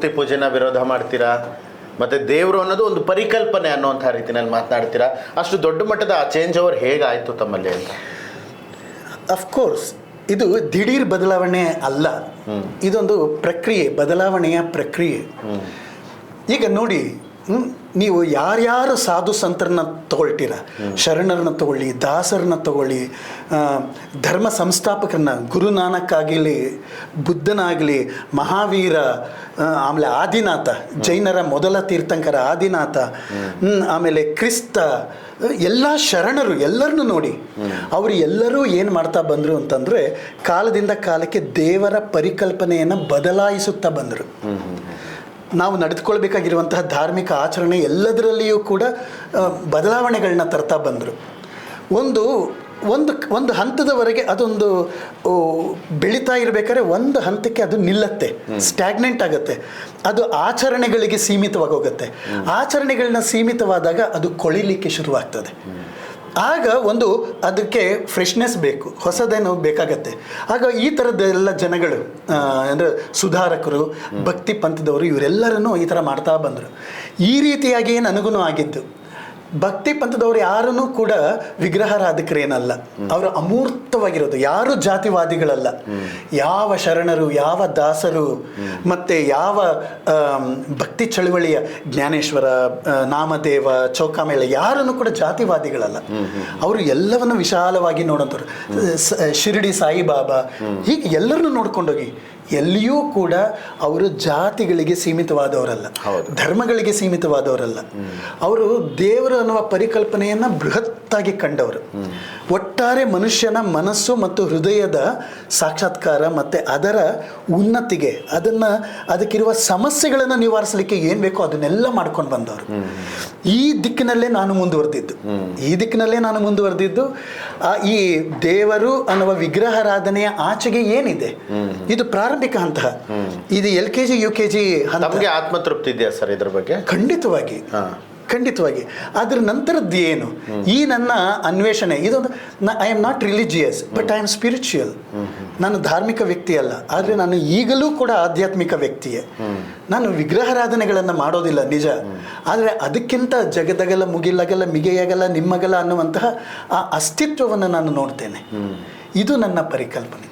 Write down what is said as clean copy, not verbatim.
ಮೂರ್ತಿ ಪೂಜೆನ ವಿರೋಧ ಮಾಡ್ತೀರಾ, ಮತ್ತು ದೇವರು ಅನ್ನೋದು ಒಂದು ಪರಿಕಲ್ಪನೆ ಅನ್ನೋಂಥ ರೀತಿಯಲ್ಲಿ ಮಾತನಾಡ್ತೀರಾ. ಅಷ್ಟು ದೊಡ್ಡ ಮಟ್ಟದ ಆ ಚೇಂಜ್ ಓವರ್ ಹೇಗಾಯಿತು ತಮ್ಮಲ್ಲಿ ಅಂತ? ಅಫ್ಕೋರ್ಸ್ ಇದು ದಿಢೀರ್ ಬದಲಾವಣೆ ಅಲ್ಲ, ಇದೊಂದು ಪ್ರಕ್ರಿಯೆ, ಬದಲಾವಣೆಯ ಪ್ರಕ್ರಿಯೆ. ಈಗ ನೋಡಿ, ನೀವು ಯಾರ್ಯಾರು ಸಾಧು ಸಂತರನ್ನ ತಗೊಳ್ತೀರ, ಶರಣರನ್ನ ತಗೊಳ್ಳಿ, ದಾಸರನ್ನ ತಗೊಳ್ಳಿ, ಧರ್ಮ ಸಂಸ್ಥಾಪಕರನ್ನ, ಗುರುನಾನಕ್ ಆಗಲಿ, ಬುದ್ಧನಾಗಲಿ, ಮಹಾವೀರ, ಆಮೇಲೆ ಆದಿನಾಥ, ಜೈನರ ಮೊದಲ ತೀರ್ಥಂಕರ ಆದಿನಾಥ, ಆಮೇಲೆ ಕ್ರಿಸ್ತ, ಎಲ್ಲ ಶರಣರು ಎಲ್ಲರನ್ನು ನೋಡಿ, ಅವರು ಎಲ್ಲರೂ ಏನು ಮಾಡ್ತಾ ಬಂದರು ಅಂತಂದರೆ ಕಾಲದಿಂದ ಕಾಲಕ್ಕೆ ದೇವರ ಪರಿಕಲ್ಪನೆಯನ್ನು ಬದಲಾಯಿಸುತ್ತಾ ಬಂದರು. ನಾವು ನಡೆದುಕೊಳ್ಬೇಕಾಗಿರುವಂತಹ ಧಾರ್ಮಿಕ ಆಚರಣೆ ಎಲ್ಲದರಲ್ಲಿಯೂ ಕೂಡ ಬದಲಾವಣೆಗಳನ್ನ ತರ್ತಾ ಬಂದರು. ಒಂದು ಒಂದು ಒಂದು ಹಂತದವರೆಗೆ ಅದೊಂದು ಬೆಳೀತಾ ಇರಬೇಕಾದ್ರೆ ಒಂದು ಹಂತಕ್ಕೆ ಅದು ನಿಲ್ಲತ್ತೆ, ಸ್ಟ್ಯಾಗ್ನೆಂಟ್ ಆಗುತ್ತೆ, ಅದು ಆಚರಣೆಗಳಿಗೆ ಸೀಮಿತವಾಗಿ ಹೋಗುತ್ತೆ. ಆಚರಣೆಗಳನ್ನ ಸೀಮಿತವಾದಾಗ ಅದು ಕೊಳಿಲಿಕ್ಕೆ ಶುರುವಾಗ್ತದೆ. ಆಗ ಒಂದು ಅದಕ್ಕೆ ಫ್ರೆಶ್ನೆಸ್ ಬೇಕು, ಹೊಸದೇನು ಬೇಕಾಗತ್ತೆ. ಆಗ ಈ ಥರದ್ದೆಲ್ಲ ಜನಗಳು ಅಂದರೆ ಸುಧಾರಕರು, ಭಕ್ತಿ ಪಂಥದವರು, ಇವರೆಲ್ಲರನ್ನೂ ಈ ಥರ ಮಾಡ್ತಾ ಬಂದರು. ಈ ರೀತಿಯಾಗಿ ನನಗೂ ಆಗಿದ್ದು. ಭಕ್ತಿ ಪಂಥದವರು ಯಾರೂ ಕೂಡ ವಿಗ್ರಹಾರಾಧಕರೇನಲ್ಲ, ಅವರು ಅಮೂರ್ತವಾಗಿರೋದು, ಯಾರು ಜಾತಿವಾದಿಗಳಲ್ಲ. ಯಾವ ಶರಣರು, ಯಾವ ದಾಸರು, ಮತ್ತು ಯಾವ ಭಕ್ತಿ ಚಳುವಳಿಯ ಜ್ಞಾನೇಶ್ವರ, ನಾಮದೇವ, ಚೌಕಾಮೇಳ, ಯಾರನ್ನು ಕೂಡ ಜಾತಿವಾದಿಗಳಲ್ಲ. ಅವರು ಎಲ್ಲವನ್ನು ವಿಶಾಲವಾಗಿ ನೋಡೋಂಥವ್ರು. ಶಿರಡಿ ಸಾಯಿಬಾಬಾ, ಹೀಗೆ ಎಲ್ಲರನ್ನೂ ನೋಡ್ಕೊಂಡೋಗಿ ಎಲ್ಲಿಯೂ ಕೂಡ ಅವರು ಜಾತಿಗಳಿಗೆ ಸೀಮಿತವಾದವರಲ್ಲ, ಧರ್ಮಗಳಿಗೆ ಸೀಮಿತವಾದವರಲ್ಲ. ಅವರು ದೇವರು ಅನ್ನುವ ಪರಿಕಲ್ಪನೆಯನ್ನು ಬೃಹತ್ತಾಗಿ ಕಂಡವರು. ಒಟ್ಟಾರೆ ಮನುಷ್ಯನ ಮನಸ್ಸು ಮತ್ತು ಹೃದಯದ ಸಾಕ್ಷಾತ್ಕಾರ ಮತ್ತು ಅದರ ಉನ್ನತಿಗೆ, ಅದಕ್ಕಿರುವ ಸಮಸ್ಯೆಗಳನ್ನು ನಿವಾರಿಸಲಿಕ್ಕೆ ಏನು ಬೇಕೋ ಅದನ್ನೆಲ್ಲ ಮಾಡ್ಕೊಂಡು ಬಂದವರು. ಈ ದಿಕ್ಕಿನಲ್ಲೇ ನಾನು ಮುಂದುವರೆದಿದ್ದು. ಈ ದೇವರು ಅನ್ನುವ ವಿಗ್ರಹಾರಾಧನೆಯ ಆಚೆಗೆ ಏನಿದೆ, ಇದು ಪ್ರಾರಂಭಿಕ ಹಂತ. ಇದು LKG UKG ನಮಗೆ ಆತ್ಮತೃಪ್ತಿ ಇದೆಯಾ ಸರ್ ಇದ್ರ ಬಗ್ಗೆ? ಖಂಡಿತವಾಗಿ. ಅದರ ನಂತರದ್ದು ಏನು, ಈ ನನ್ನ ಅನ್ವೇಷಣೆ, ಇದೊಂದು I am not religious but I am spiritual. ನಾನು ಧಾರ್ಮಿಕ ವ್ಯಕ್ತಿ ಅಲ್ಲ, ಆದರೆ ನಾನು ಈಗಲೂ ಕೂಡ ಆಧ್ಯಾತ್ಮಿಕ ವ್ಯಕ್ತಿಯೇ. ನಾನು ವಿಗ್ರಹಾರಾಧನೆಗಳನ್ನು ಮಾಡೋದಿಲ್ಲ ನಿಜ, ಆದರೆ ಅದಕ್ಕಿಂತ ಜಗದಗಲ, ಮುಗಿಲಗಲ, ಮಿಗೆಯಗಲ, ನಿಮ್ಮಗಲ ಅನ್ನುವಂತಹ ಆ ಅಸ್ತಿತ್ವವನ್ನು ನಾನು ನೋಡ್ತೇನೆ. ಇದು ನನ್ನ ಪರಿಕಲ್ಪನೆ.